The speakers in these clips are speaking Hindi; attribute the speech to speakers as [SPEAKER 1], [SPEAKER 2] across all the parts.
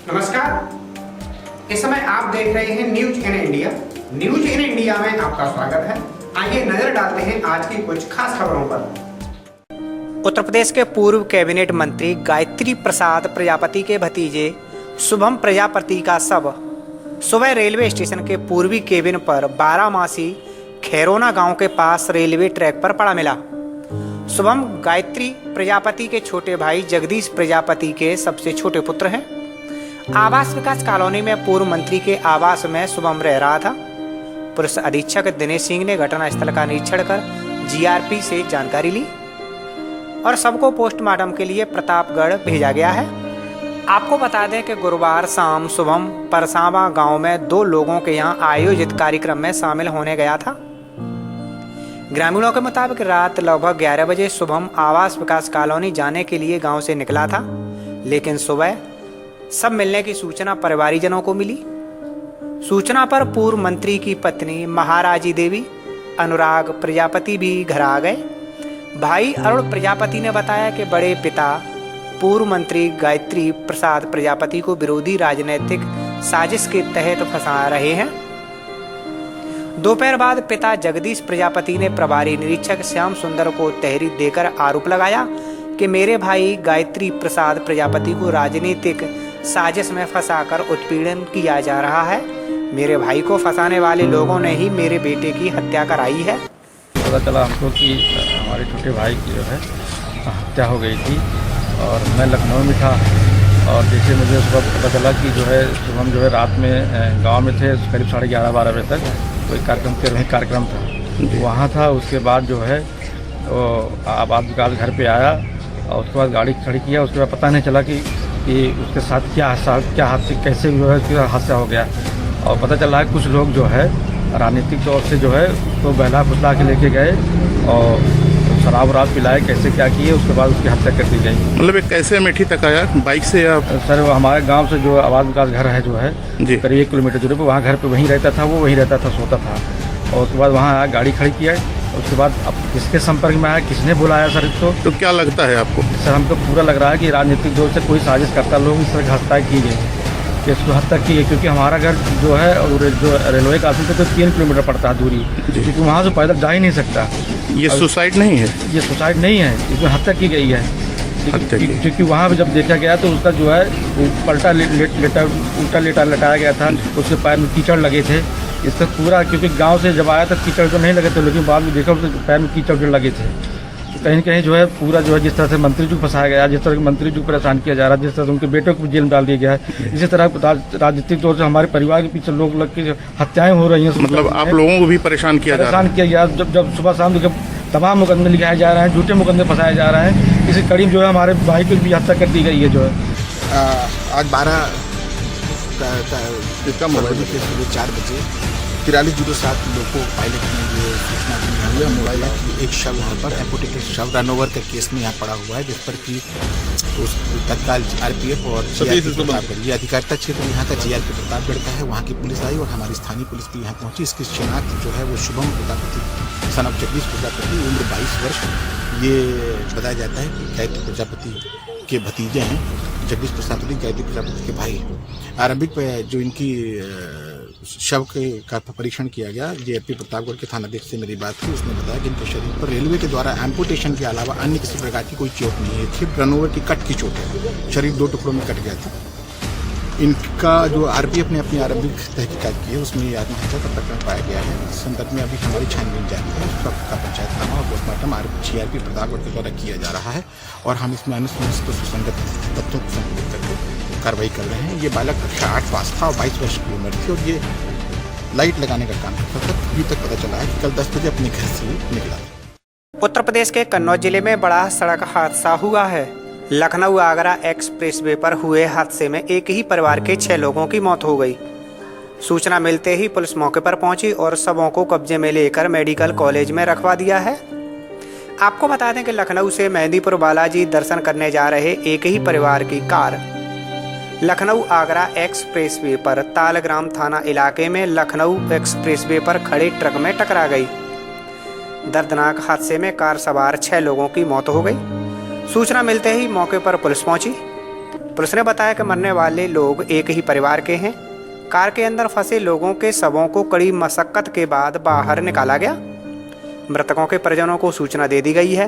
[SPEAKER 1] नमस्कार। इस समय आप देख रहे हैं news in India. News in India में आपका स्वागत है। आइए नजर डालते हैं आज की कुछ खास खबरों पर। उत्तर प्रदेश के पूर्व कैबिनेट मंत्री गायत्री प्रसाद प्रजापति के भतीजे शुभम प्रजापति का शव सुबह रेलवे स्टेशन के पूर्वी केबिन पर बारामासी खैरोना गांव के पास रेलवे ट्रैक पर पड़ा मिला। शुभम गायत्री प्रजापति के छोटे भाई जगदीश प्रजापति के सबसे छोटे पुत्र हैं। आवास विकास कॉलोनी में पूर्व मंत्री के आवास में शुभम रह रहा था। पुलिस अधीक्षक दिनेश सिंह ने घटनास्थल का निरीक्षण कर जीआरपी से जानकारी ली और सबको पोस्टमार्टम के लिए प्रतापगढ़ भेजा गया है। आपको बता दें कि गुरुवार शाम शुभम परसावा गांव में 2 लोगों के यहां आयोजित कार्यक्रम में शामिल होने गया था। ग्रामीणों के मुताबिक रात लगभग 11 बजे शुभम आवास विकास कॉलोनी जाने के लिए गांव से निकला था, लेकिन सुबह सब मिलने की सूचना परिवारीजनों को मिली। सूचना पर पूर्व मंत्री की पत्नी महाराजी देवी अनुराग प्रजापति भी घर आ गए। भाई अरुण प्रजापति ने बताया कि बड़े पिता पूर्व मंत्री गायत्री प्रसाद प्रजापति को विरोधी राजनीतिक साजिश के तहत फंसा रहे हैं। दोपहर बाद पिता जगदीश प्रजापति ने प्रभारी निरीक्षक श्याम सुंदर को तहरीर देकर आरोप लगाया कि मेरे भाई गायत्री प्रसाद प्रजापति को राजनीतिक साजिश में फंसाकर उत्पीड़न किया जा रहा है। मेरे भाई को फंसाने वाले लोगों ने ही मेरे बेटे की हत्या कराई है।
[SPEAKER 2] पता चला हमको कि हमारे छोटे भाई की जो है हत्या हो गई थी और मैं लखनऊ में था और जैसे मुझे उस वक्त पता चला कि जो है शुभम जो है रात में गांव में थे, करीब 11:30-12 बजे तक कोई कार्यक्रम था, वहाँ था। उसके बाद जो है वो आबाद विकास घर पे आया और उसके बाद गाड़ी खड़ी किया। उसके बाद पता नहीं चला कि उसके साथ क्या हादसा कैसे जो है हादसा हो गया। और पता चला है कुछ लोग जो है राजनीतिक तौर से जो है तो बहला फुसला के लेके गए और शराब वराब पिलाए, कैसे क्या किए, उसके बाद उसकी हत्या कर दी गई।
[SPEAKER 3] मतलब एक कैसे अमेठी तक आया बाइक से या?
[SPEAKER 2] सर वो हमारे गांव से जो आबाद विकास घर है जो है करीब 1 किलोमीटर दूरी पर, वहाँ घर पे वहीं रहता था, वो वहीं रहता था, सोता था। और उसके बाद वहाँ आया, गाड़ी खड़ी किया। उसके बाद अब किसके संपर्क में आया, किसने बुलाया सर इसको?
[SPEAKER 3] तो क्या लगता है आपको?
[SPEAKER 2] सर हमको पूरा लग रहा है कि राजनीतिक दौर से कोई साजिश करता, लोग इस तरह हत्या की गई कि इसको हत्या की है। क्योंकि हमारा घर जो है और जो रेलवे क्रॉसिंग से तो 3 किलोमीटर पड़ता है दूरी, क्योंकि वहाँ से पैदल जा ही नहीं सकता।
[SPEAKER 3] ये सुसाइड नहीं है?
[SPEAKER 2] ये सुसाइड नहीं है, इसमें हत्या की गई है। क्योंकि वहाँ पे जब देखा गया तो उसका जो है उल्टा लेटाया गया था, उसके पैर में कीचड़ लगे थे। इसका पूरा, क्योंकि गांव से जब आया था कीचड़ तो नहीं लगे थे, लेकिन बाद में देखा उसके पैर में कीचड़ लगे थे। तो कहीं कहीं जो है पूरा जो है जिस तरह से मंत्री जी को फंसाया गया, जिस तरह के मंत्री जी को परेशान किया जा रहा है, जिस तरह से उनके बेटों को जेल में डाल दिया गया है, इसी तरह राजनीतिक तौर से हमारे परिवार के पीछे लोग लग के हत्याएं हो रही हैं।
[SPEAKER 3] मतलब आप लोगों को भी परेशान किया जा रहा है?
[SPEAKER 2] जब सुबह शाम तमाम मुकदमे लिखाए जा रहे हैं, झूठे मुकदमे फंसाए जा रहे हैं। इसी कड़ी जो है हमारे भाई की भी हत्या कर दी गई है। जो है
[SPEAKER 4] आज 12 के सुबह 4 बजे 4307 लोको पायलट ने ये सूचना दी है मोबाइल की एक शव यहाँ पर एम्पुटेटेड शव रनओवर का केस में यहाँ पड़ा हुआ है, जिस पर कि उस तत्काल आरपीएफ और ये अधिकारिता क्षेत्र यहाँ का जीआरपी प्रतापगढ़ का है, वहाँ की पुलिस आई और हमारी स्थानीय पुलिस भी यहाँ पहुँची। इसकी शिनाख्त जो है वो शुभम प्रजापति सन ऑफ जगदीश प्रजापति, उम्र 22 वर्ष। ये बताया जाता है कि गायत्री प्रजापति के भतीजे हैं। जगदीश प्रजापति गायत्री प्रजापति के भाई। आरंभिक जो इनकी शव का परीक्षण किया गया, जीआरपी प्रतापगढ़ के थानाध्यक्ष से मेरी बात हुई। उसने बताया कि इनके शरीर पर रेलवे के द्वारा एम्पुटेशन के अलावा अन्य किसी प्रकार की कोई चोट नहीं है, सिर्फ रनओवर की कट की चोट है। शरीर 2 टुकड़ों में कट गया था। इनका जो आरपीएफ ने अपनी आरंभिक तहकीकात की है उसमें आत्महत्या का प्रकरण पाया गया है। इस संदर्भ में अभी हमारी छानबीन जारी है। उस वक्त का पंचायतनामा और पोस्टमार्टम जीआरपी प्रतापगढ़ के द्वारा किया जा रहा है और हम इसमें अनुसंधान सुसंगत तथ्यों को संबोधित करके कार्रवाई कर रहे हैं। ये बालक कक्षा 8 पास था और 22 वर्ष की उम्र थी और ये लाइट लगाने का काम करता था। अभी तक पता चला है कि कल 10 बजे अपने घर से निकला।
[SPEAKER 1] उत्तर प्रदेश के कन्नौज जिले में बड़ा सड़क हादसा हुआ है। लखनऊ आगरा एक्सप्रेसवे पर हुए हादसे में एक ही परिवार के 6 लोगों की मौत हो गई। सूचना मिलते ही पुलिस मौके पर पहुंची और शवों को कब्जे में लेकर मेडिकल कॉलेज में रखवा दिया है। आपको बता दें कि लखनऊ से मेहंदीपुर बालाजी दर्शन करने जा रहे एक ही परिवार की कार लखनऊ आगरा एक्सप्रेसवे पर तालग्राम थाना इलाके में लखनऊ एक्सप्रेसवे पर खड़े ट्रक में टकरा गई। दर्दनाक हादसे में कार सवार 6 लोगों की मौत हो गई। सूचना मिलते ही मौके पर पुलिस पहुंची। पुलिस ने बताया कि मरने वाले लोग एक ही परिवार के हैं। कार के अंदर फंसे लोगों के शवों को कड़ी मशक्कत के बाद बाहर निकाला गया। मृतकों के परिजनों को सूचना दे दी गई है।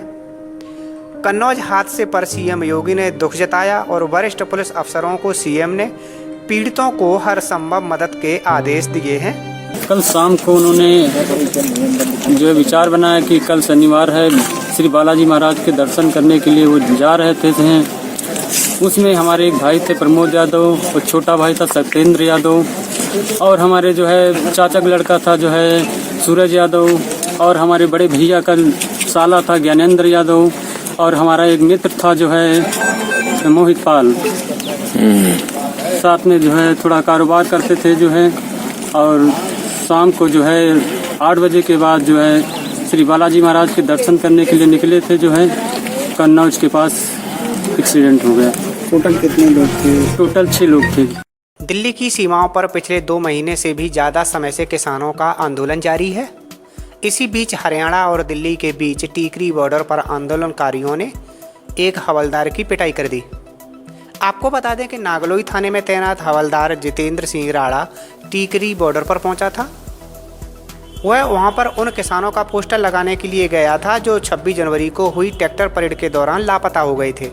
[SPEAKER 1] कन्नौज हादसे पर सीएम योगी ने दुख जताया और वरिष्ठ पुलिस अफसरों को सीएम ने पीड़ितों को हर संभव मदद के आदेश दिए हैं।
[SPEAKER 5] कल शाम को उन्होंने जो विचार बनाया कि कल शनिवार है, श्री बालाजी महाराज के दर्शन करने के लिए वो जा रहे थे। उसमें हमारे एक भाई थे प्रमोद यादव और छोटा भाई था सत्येंद्र यादव और हमारे जो है चाचा का लड़का था जो है सूरज यादव और हमारे बड़े भैया का साला था ज्ञानेंद्र यादव और हमारा एक मित्र था जो है मोहित पाल। साथ में जो है थोड़ा कारोबार करते थे जो है और शाम को जो है 8 बजे के बाद जो है श्री बालाजी महाराज के दर्शन करने के लिए निकले थे जो है कन्नौज के पास एक्सीडेंट हो गया।
[SPEAKER 6] टोटल कितने लोग थे?
[SPEAKER 5] टोटल 6 लोग थे।
[SPEAKER 1] दिल्ली की सीमाओं पर पिछले 2 महीने से भी ज़्यादा समय से किसानों का आंदोलन जारी है। इसी बीच हरियाणा और दिल्ली के बीच टीकरी बॉर्डर पर आंदोलनकारियों ने एक हवलदार की पिटाई कर दी। आपको बता दें कि नागलोई थाने में तैनात हवलदार जितेंद्र सिंह राणा टीकरी बॉर्डर पर पहुंचा था। वह वहां पर उन किसानों का पोस्टर लगाने के लिए गया था जो 26 जनवरी को हुई ट्रैक्टर परेड के दौरान लापता हो गए थे।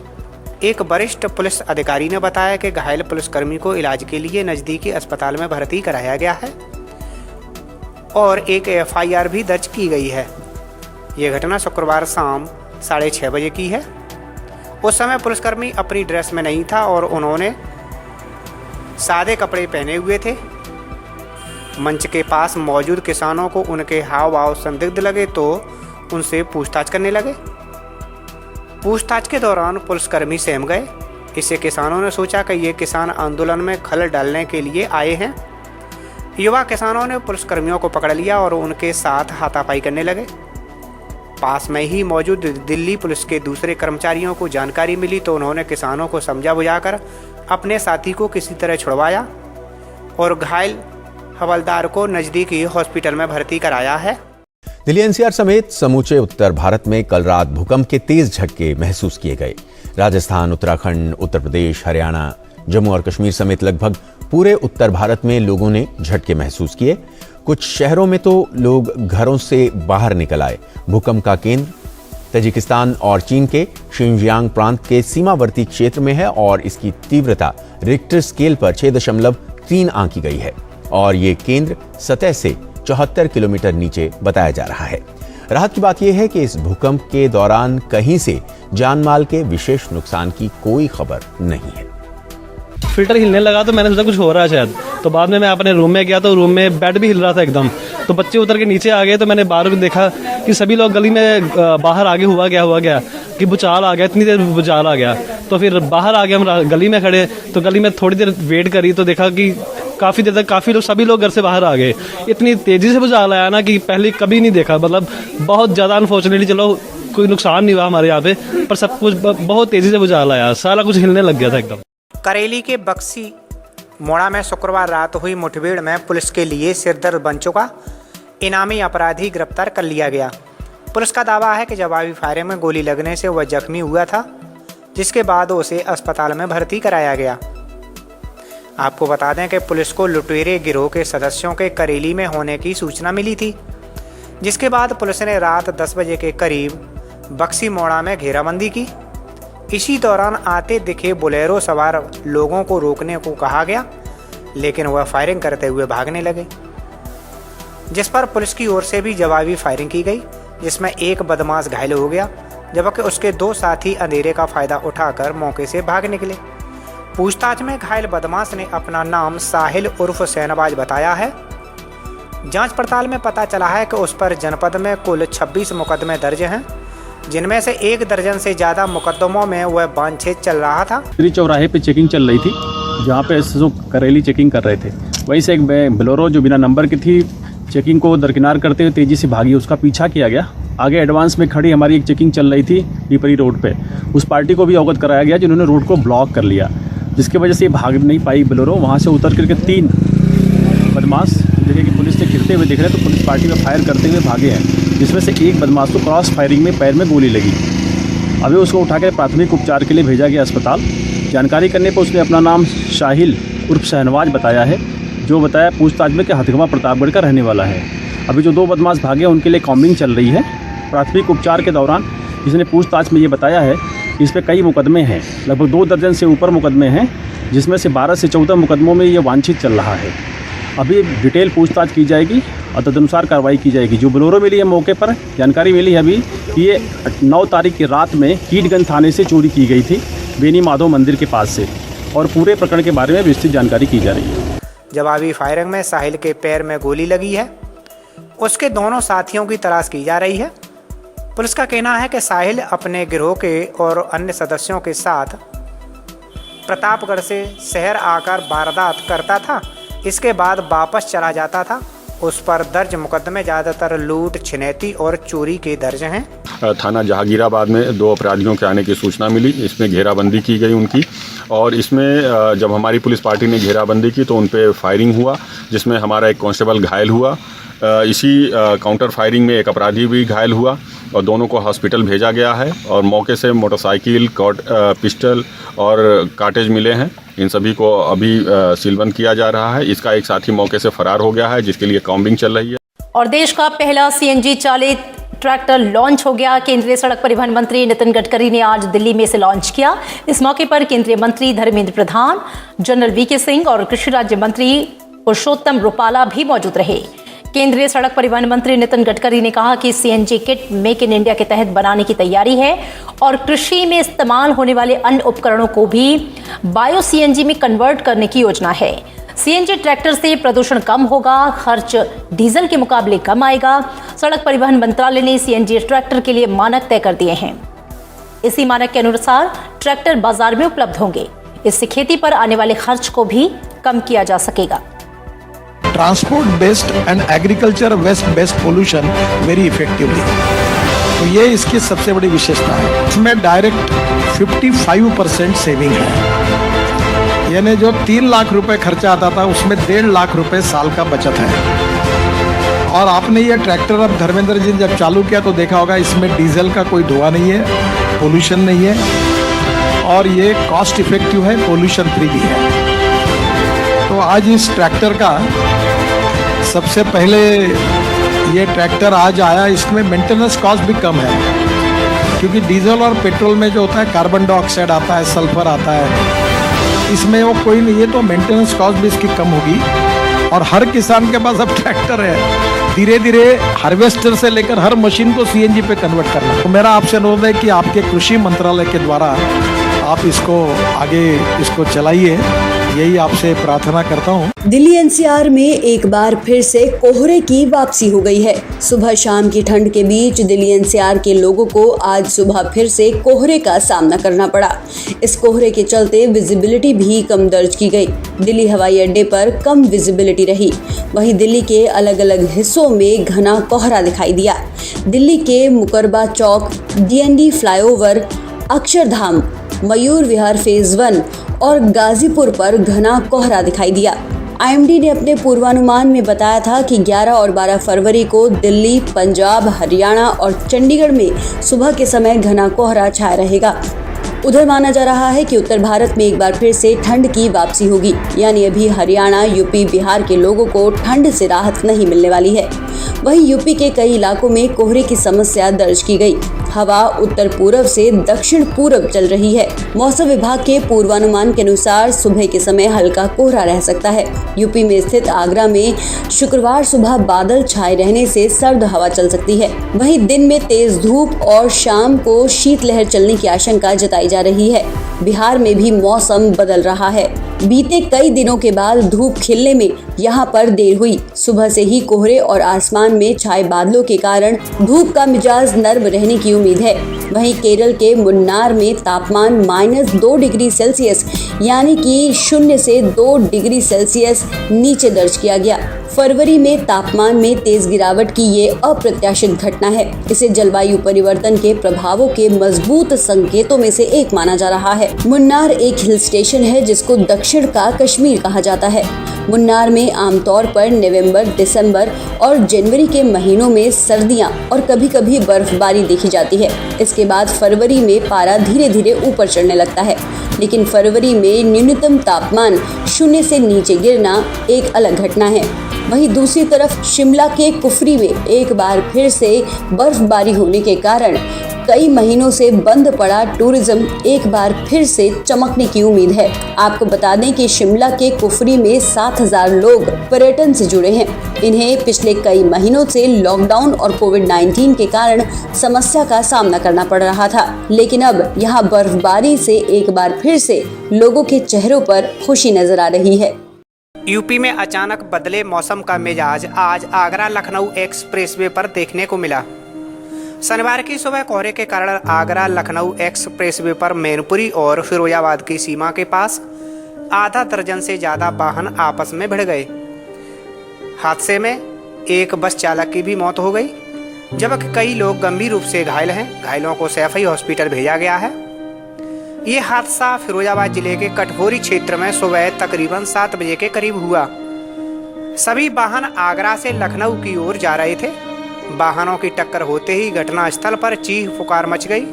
[SPEAKER 1] एक वरिष्ठ पुलिस अधिकारी ने बताया कि घायल पुलिसकर्मी को इलाज के लिए नज़दीकी अस्पताल में भर्ती कराया गया है और एक एफआईआर भी दर्ज की गई है। यह घटना शुक्रवार शाम 6:30 बजे की है। उस समय पुलिसकर्मी अपनी ड्रेस में नहीं था और उन्होंने सादे कपड़े पहने हुए थे। मंच के पास मौजूद किसानों को उनके हाव भाव संदिग्ध लगे तो उनसे पूछताछ करने लगे। पूछताछ के दौरान पुलिसकर्मी सहम गए। इससे किसानों ने सोचा कि ये किसान आंदोलन में खलल डालने के लिए आए हैं। युवा किसानों ने पुलिसकर्मियों को पकड़ लिया और उनके साथ हाथापाई करने लगे। पास में ही मौजूद दिल्ली पुलिस के दूसरे कर्मचारियों को जानकारी मिली तो उन्होंने किसानों को समझा बुझाकर अपने साथी को किसी तरह छुड़वाया और घायल हवलदार को नजदीकी हॉस्पिटल में भर्ती कराया है।
[SPEAKER 7] दिल्ली एनसीआर समेत समूचे उत्तर भारत में कल रात भूकंप के तेज झटके महसूस किए गए। राजस्थान, उत्तराखंड, उत्तर प्रदेश, हरियाणा, जम्मू और कश्मीर समेत लगभग पूरे उत्तर भारत में लोगों ने झटके महसूस किए। कुछ शहरों में तो लोग घरों से बाहर निकल आए। भूकंप का केंद्र ताजिकिस्तान और चीन के शिनजियांग प्रांत के सीमावर्ती क्षेत्र में है और इसकी तीव्रता रिक्टर स्केल पर 6.3 आंकी गई है और ये केंद्र सतह से 74 किलोमीटर नीचे बताया जा रहा है। राहत की बात यह है कि इस भूकंप के दौरान कहीं से जानमाल के विशेष नुकसान की कोई खबर नहीं है।
[SPEAKER 8] फिल्टर हिलने लगा तो मैंने सोचा कुछ हो रहा है शायद, तो बाद में मैं अपने रूम में गया तो रूम में बेड भी हिल रहा था एकदम, तो बच्चे उतर के नीचे आ गए तो मैंने बाहर देखा कि सभी लोग गली में बाहर आगे हुआ गया कि भूचाल आ गया, इतनी देर भूचाल आ गया। तो फिर बाहर आ गए हम गली में खड़े, तो गली में थोड़ी देर वेट करी तो देखा कि काफ़ी देर तक काफ़ी लोग सभी लोग घर से बाहर आ गए। इतनी तेज़ी से भूचाल आया ना कि पहले कभी नहीं देखा, मतलब बहुत ज़्यादा अनफॉर्चुनेटली, चलो कोई नुकसान नहीं हुआ हमारे यहाँ पे, पर सब कुछ बहुत तेज़ी से भूचाल आया, सारा कुछ हिलने लग गया था एकदम।
[SPEAKER 1] करेली के बक्सी मोड़ा में शुक्रवार रात हुई मुठभेड़ में पुलिस के लिए सिरदर्द बन चुका इनामी अपराधी गिरफ्तार कर लिया गया। पुलिस का दावा है कि जवाबी फायरिंग में गोली लगने से वह जख्मी हुआ था, जिसके बाद उसे अस्पताल में भर्ती कराया गया। आपको बता दें कि पुलिस को लुटेरे गिरोह के सदस्यों के करेली में होने की सूचना मिली थी, जिसके बाद पुलिस ने रात 10 बजे के करीब बक्सी मोड़ा में घेराबंदी की। इसी दौरान आते दिखे बोलेरो सवार लोगों को रोकने को कहा गया, लेकिन वह फायरिंग करते हुए भागने लगे, जिस पर पुलिस की ओर से भी जवाबी फायरिंग की गई, जिसमें एक बदमाश घायल हो गया, जबकि उसके 2 साथी अंधेरे का फायदा उठाकर मौके से भाग निकले। पूछताछ में घायल बदमाश ने अपना नाम साहिल उर्फ सैनबाज बताया है। जांच पड़ताल में पता चला है कि उस पर जनपद में कुल 26 मुकदमे दर्ज हैं, जिनमें से 1 दर्जन से ज़्यादा मुकदमों में वह बांधछेद चल रहा था।
[SPEAKER 9] चौराहे पे चेकिंग चल रही थी, जहाँ पे करेली चेकिंग कर रहे थे, वहीं से एक बोलेरो जो बिना नंबर की थी चेकिंग को दरकिनार करते हुए तेज़ी से भागी, उसका पीछा किया गया। आगे एडवांस में खड़ी हमारी एक चेकिंग चल रही थी पीपरी रोड पे, उस पार्टी को भी अवगत कराया गया जिन्होंने रोड को ब्लॉक कर लिया, जिसकी वजह से ये भाग नहीं पाई बोलेरो। वहाँ से उतर करके 3 बदमाश जगह की पुलिस से घिरते हुए दिख रहे, तो पुलिस पार्टी में फायर करते हुए भागे हैं, जिसमें से एक बदमाश को क्रॉस फायरिंग में पैर में गोली लगी। अभी उसको उठा कर प्राथमिक उपचार के लिए भेजा गया अस्पताल। जानकारी करने पर उसने अपना नाम शाहिल उर्फ शहनवाज बताया है, जो बताया पूछताछ में कि हथगवा प्रतापगढ़ का रहने वाला है। अभी जो 2 बदमाश भागे उनके लिए कॉम्बिंग चल रही है। प्राथमिक उपचार के दौरान इसने पूछताछ में ये बताया है कि इस पर कई मुकदमे हैं, लगभग 2 दर्जन से ऊपर मुकदमे हैं, जिसमें से 12 से 14 मुकदमों में ये वांछित चल रहा है। अभी डिटेल पूछताछ की जाएगी और तदनुसार कार्रवाई की जाएगी। जो बोलेरो मिली है मौके पर, जानकारी मिली है अभी कि ये 9 तारीख की रात में कीटगंज थाने से चोरी की गई थी, बेनी माधव मंदिर के पास से, और पूरे प्रकरण के बारे में विस्तृत जानकारी की जा रही है।
[SPEAKER 1] जवाबी फायरिंग में साहिल के पैर में गोली लगी है। उसके दोनों साथियों की तलाश की जा रही है। पुलिस का कहना है कि साहिल अपने गिरोह के और अन्य सदस्यों के साथ प्रतापगढ़ से शहर आकर वारदात करता था, इसके बाद वापस चला जाता था। उस पर दर्ज मुकदमे ज़्यादातर लूट, छिनैती और चोरी के दर्ज हैं।
[SPEAKER 10] थाना जहांगीराबाद में 2 अपराधियों के आने की सूचना मिली। इसमें घेराबंदी की गई उनकी, और इसमें जब हमारी पुलिस पार्टी ने घेराबंदी की तो उन पे फायरिंग हुआ, जिसमें हमारा एक कांस्टेबल घायल हुआ। इसी काउंटर फायरिंग में एक अपराधी भी घायल हुआ और दोनों को हॉस्पिटल भेजा गया है। और मौके से मोटरसाइकिल, पिस्टल और कार्टेज मिले हैं। इन सभी को अभी सीलबंद किया जा रहा है। इसका एक साथी मौके से फरार हो गया है, जिसके लिए कॉम्बिंग चल रही है।
[SPEAKER 11] और देश का पहला सीएनजी चालित ट्रैक्टर लॉन्च हो गया। केंद्रीय सड़क परिवहन मंत्री नितिन गडकरी ने आज दिल्ली में इसे लॉन्च किया। इस मौके पर केंद्रीय मंत्री धर्मेंद्र प्रधान, जनरल वीके सिंह और कृषि राज्य मंत्री पुरुषोत्तम रुपाला भी मौजूद रहे। केंद्रीय सड़क परिवहन मंत्री नितिन गडकरी ने कहा कि CNG kit make in India के तहत बनाने की तैयारी है और कृषि में इस्तेमाल होने वाले अन्य उपकरणों को भी बायो सीएनजी में कन्वर्ट करने की योजना है। सीएनजी ट्रैक्टर से प्रदूषण कम होगा, खर्च डीजल के मुकाबले कम आएगा। सड़क परिवहन मंत्रालय ने सीएनजी ट्रैक्टर के लिए मानक तय कर दिए हैं। इसी मानक के अनुसार ट्रैक्टर बाजार में उपलब्ध होंगे। इससे खेती पर आने वाले खर्च को भी कम किया जा सकेगा।
[SPEAKER 6] Transport based and agriculture waste based pollution very effectively, तो ये इसकी सबसे बड़ी विशेषता है। इसमें डायरेक्ट 55% सेविंग है, यानी जो 3 लाख रुपए खर्चा आता था उसमें 1.5 लाख रुपए साल का बचत है। और आपने ये ट्रैक्टर अब धर्मेंद्र जी जब चालू किया तो देखा होगा इसमें डीजल का कोई धुआं नहीं है, पोल्यूशन नहीं है, और ये कॉस्ट इफेक्टिव है, पोल्यूशन फ्री भी है। तो आज इस ट्रैक्टर का सबसे पहले ये ट्रैक्टर आज आया, इसमें मेंटेनेंस कॉस्ट भी कम है, क्योंकि डीजल और पेट्रोल में जो होता है कार्बन डाइऑक्साइड आता है, सल्फर आता है, इसमें वो कोई नहीं है, तो मेंटेनेंस कॉस्ट भी इसकी कम होगी। और हर किसान के पास अब ट्रैक्टर है। धीरे धीरे हार्वेस्टर से लेकर हर मशीन को सीएनजी पे कन्वर्ट करना। तो मेरा आपसे अनुरोध है कि आपके कृषि मंत्रालय के द्वारा आप इसको आगे इसको चलाइए, यही आपसे प्रार्थना करता हूँ।
[SPEAKER 12] दिल्ली एनसीआर में एक बार फिर से कोहरे की वापसी हो गई है। सुबह शाम की ठंड के बीच दिल्ली एनसीआर के लोगों को आज सुबह फिर से कोहरे का सामना करना पड़ा। इस कोहरे के चलते विजिबिलिटी भी कम दर्ज की गई। दिल्ली हवाई अड्डे पर कम विजिबिलिटी रही। वहीं दिल्ली के अलग अलग हिस्सों में घना कोहरा दिखाई दिया। दिल्ली के मुकरबा चौक, DND flyover, Akshardham, Mayur Vihar phase 1 और गाजीपुर पर घना कोहरा दिखाई दिया। आईएमडी ने अपने पूर्वानुमान में बताया था कि 11 और 12 फरवरी को दिल्ली, पंजाब, हरियाणा और चंडीगढ़ में सुबह के समय घना कोहरा छाया रहेगा। उधर माना जा रहा है कि उत्तर भारत में एक बार फिर से ठंड की वापसी होगी, यानी अभी हरियाणा, यूपी, बिहार के लोगों को ठंड से राहत नहीं मिलने वाली है। वहीं यूपी के कई इलाकों में कोहरे की समस्या दर्ज की गई। हवा उत्तर पूर्व से दक्षिण पूर्व चल रही है। मौसम विभाग के पूर्वानुमान के अनुसार सुबह के समय हल्का कोहरा रह सकता है। यूपी में स्थित आगरा में शुक्रवार सुबह बादल छाए रहने से सर्द हवा चल सकती है। वहीं दिन में तेज धूप और शाम को शीतलहर चलने की आशंका जताई जा रही है। बिहार में भी मौसम बदल रहा है। बीते कई दिनों के बाद धूप खिलने में यहाँ पर देर हुई। सुबह से ही कोहरे और आसमान में छाए बादलों के कारण धूप का मिजाज नर्म रहने की उम्मीद है। वहीं केरल के मुन्नार में तापमान -2 डिग्री सेल्सियस यानी कि 0 से 2 डिग्री सेल्सियस नीचे दर्ज किया गया। फरवरी में तापमान में तेज गिरावट की ये अप्रत्याशित घटना है। इसे जलवायु परिवर्तन के प्रभावों के मजबूत संकेतों में से एक माना जा रहा है। मुन्नार एक हिल स्टेशन है जिसको दक्षिण दक्षिण का कश्मीर कहा जाता है। मुन्नार में आमतौर पर नवंबर, दिसंबर और जनवरी के महीनों में सर्दियां और कभी कभी बर्फबारी देखी जाती है। इसके बाद फरवरी में पारा धीरे धीरे ऊपर चढ़ने लगता है, लेकिन फरवरी में न्यूनतम तापमान 0 से नीचे गिरना एक अलग घटना है। वहीं दूसरी तरफ शिमला के कुफरी में एक बार फिर से बर्फबारी होने के कारण कई महीनों से बंद पड़ा टूरिज्म एक बार फिर से चमकने की उम्मीद है। आपको बता दें कि शिमला के कुफरी में 7,000 लोग पर्यटन से जुड़े हैं। इन्हें पिछले कई महीनों से लॉकडाउन और कोविड-19 के कारण समस्या का सामना करना पड़ रहा था, लेकिन अब यहाँ बर्फबारी से एक बार फिर से लोगों के चेहरों पर खुशी नजर आ रही है।
[SPEAKER 1] यूपी में अचानक बदले मौसम का मिजाज आज आगरा लखनऊ एक्सप्रेसवे पर देखने को मिला। शनिवार की सुबह कोहरे के कारण आगरा लखनऊ एक्सप्रेसवे पर मैनपुरी और फिरोजाबाद की सीमा के पास आधा दर्जन से ज्यादा वाहन आपस में भिड़ गए। हादसे में एक बस चालक की भी मौत हो गई, जबकि कई लोग गंभीर रूप से घायल हैं। घायलों को सैफई हॉस्पिटल भेजा गया है। ये हादसा फिरोजाबाद जिले के कटघोरी क्षेत्र में सुबह तकरीबन 7 बजे के करीब हुआ। सभी वाहन आगरा से लखनऊ की ओर जा रहे थे। वाहनों की टक्कर होते ही घटनास्थल पर चीख पुकार मच गई।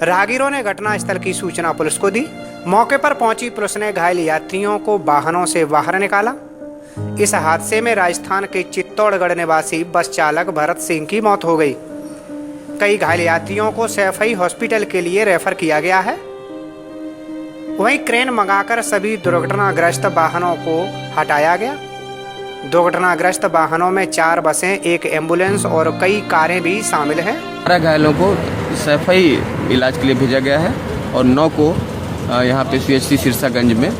[SPEAKER 1] राहगीरों ने घटनास्थल की सूचना पुलिस को दी। मौके पर पहुंची पुलिस ने घायल यात्रियों को वाहनों से बाहर निकाला। इस हादसे में राजस्थान के चित्तौड़गढ़ निवासी बस चालक भरत सिंह की मौत हो गई। कई घायल यात्रियों को सैफई हॉस्पिटल के लिए रेफर किया गया है। वहीं क्रेन मंगाकर सभी दुर्घटनाग्रस्त वाहनों को हटाया गया। दुर्घटनाग्रस्त वाहनों में 4 बसें, 1 एम्बुलेंस और कई कारें भी शामिल हैं।
[SPEAKER 13] 12 घायलों को सैफई इलाज के लिए भेजा गया है और 9 को यहाँ पे CHC सिरसागंज में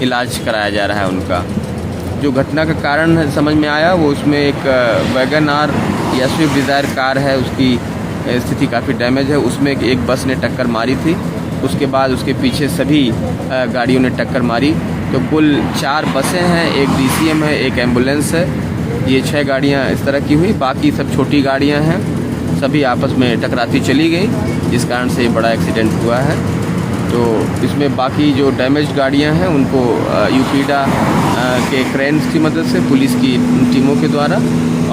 [SPEAKER 13] इलाज कराया जा रहा है। उनका जो घटना का कारण समझ में आया वो उसमें एक वैगन आर या स्विफ्ट डिज़ायर कार है, उसकी स्थिति काफ़ी डैमेज है। उसमें एक बस ने टक्कर मारी थी, उसके बाद उसके पीछे सभी गाड़ियों ने टक्कर मारी। तो कुल 4 बसें हैं, 1 DCM है, 1 एम्बुलेंस है। ये 6 गाड़ियाँ इस तरह की हुई, बाकी सब छोटी गाड़ियाँ हैं। सभी आपस में टकराती चली गई, जिस कारण से ये बड़ा एक्सीडेंट हुआ है। तो इसमें बाकी जो डैमेज गाड़ियाँ हैं उनको यूपीडा के क्रेन्स की मदद से, पुलिस की टीमों के द्वारा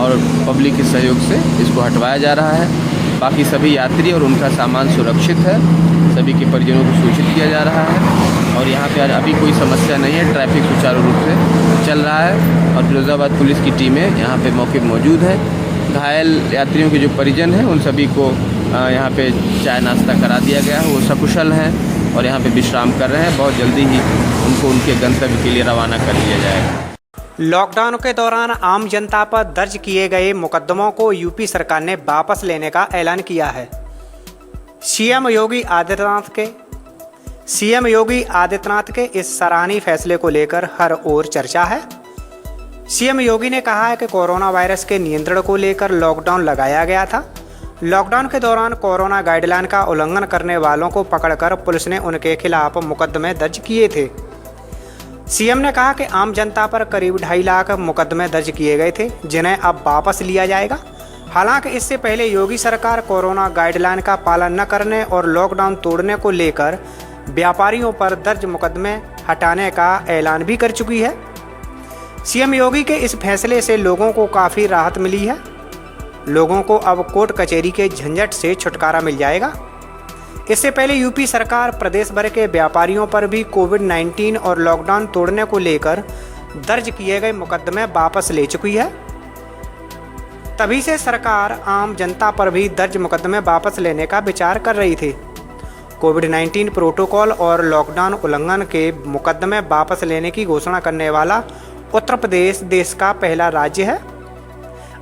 [SPEAKER 13] और पब्लिक के सहयोग से इसको हटवाया जा रहा है। बाकी सभी यात्री और उनका सामान सुरक्षित है। सभी के परिजनों को सूचित किया जा रहा है और यहाँ पे अभी कोई समस्या नहीं है। ट्रैफिक सुचारू रूप से चल रहा है और फिरोजाबाद पुलिस की टीमें यहाँ पे मौके पर मौजूद है। घायल यात्रियों के जो परिजन हैं उन सभी को यहाँ पे चाय नाश्ता करा दिया गया है। वो सकुशल हैं और यहाँ पे विश्राम कर रहे हैं। बहुत जल्दी ही उनको उनके गंतव्य के लिए रवाना कर दिया जाएगा।
[SPEAKER 1] लॉकडाउन के दौरान आम जनता पर दर्ज किए गए मुकदमों को यूपी सरकार ने वापस लेने का ऐलान किया है। सीएम योगी आदित्यनाथ के इस सराहनीय फैसले को लेकर हर ओर चर्चा है। सीएम योगी ने कहा है कि कोरोना वायरस के नियंत्रण को लेकर लॉकडाउन लगाया गया था। लॉकडाउन के दौरान कोरोना गाइडलाइन का उल्लंघन करने वालों को पकड़कर पुलिस ने उनके खिलाफ मुकदमे दर्ज किए थे। सीएम ने कहा कि आम जनता पर करीब 2.5 लाख मुकदमे दर्ज किए गए थे, जिन्हें अब वापस लिया जाएगा। हालांकि इससे पहले योगी सरकार कोरोना गाइडलाइन का पालन न करने और लॉकडाउन तोड़ने को लेकर व्यापारियों पर दर्ज मुकदमे हटाने का ऐलान भी कर चुकी है। सीएम योगी के इस फैसले से लोगों को काफ़ी राहत मिली है। लोगों को अब कोर्ट कचहरी के झंझट से छुटकारा मिल जाएगा। इससे पहले यूपी सरकार प्रदेश भर के व्यापारियों पर भी कोविड-19 और लॉकडाउन तोड़ने को लेकर दर्ज किए गए मुकदमे वापस ले चुकी है। तभी से सरकार आम जनता पर भी दर्ज मुकदमे वापस लेने का विचार कर रही थी। कोविड-19 प्रोटोकॉल और लॉकडाउन उल्लंघन के मुकदमे वापस लेने की घोषणा करने वाला उत्तर प्रदेश देश का पहला राज्य है।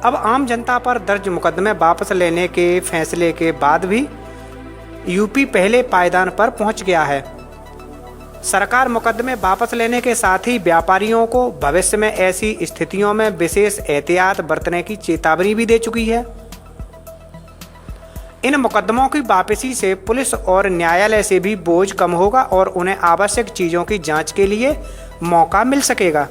[SPEAKER 1] अब आम जनता पर दर्ज मुकदमे वापस लेने के फैसले के बाद भी यूपी पहले पायदान पर पहुंच गया है। सरकार मुकदमे वापस लेने के साथ ही व्यापारियों को भविष्य में ऐसी स्थितियों में विशेष एहतियात बरतने की चेतावनी भी दे चुकी है। इन मुकदमों की वापसी से पुलिस और न्यायालय से भी बोझ कम होगा और उन्हें आवश्यक चीज़ों की जांच के लिए मौका मिल सकेगा।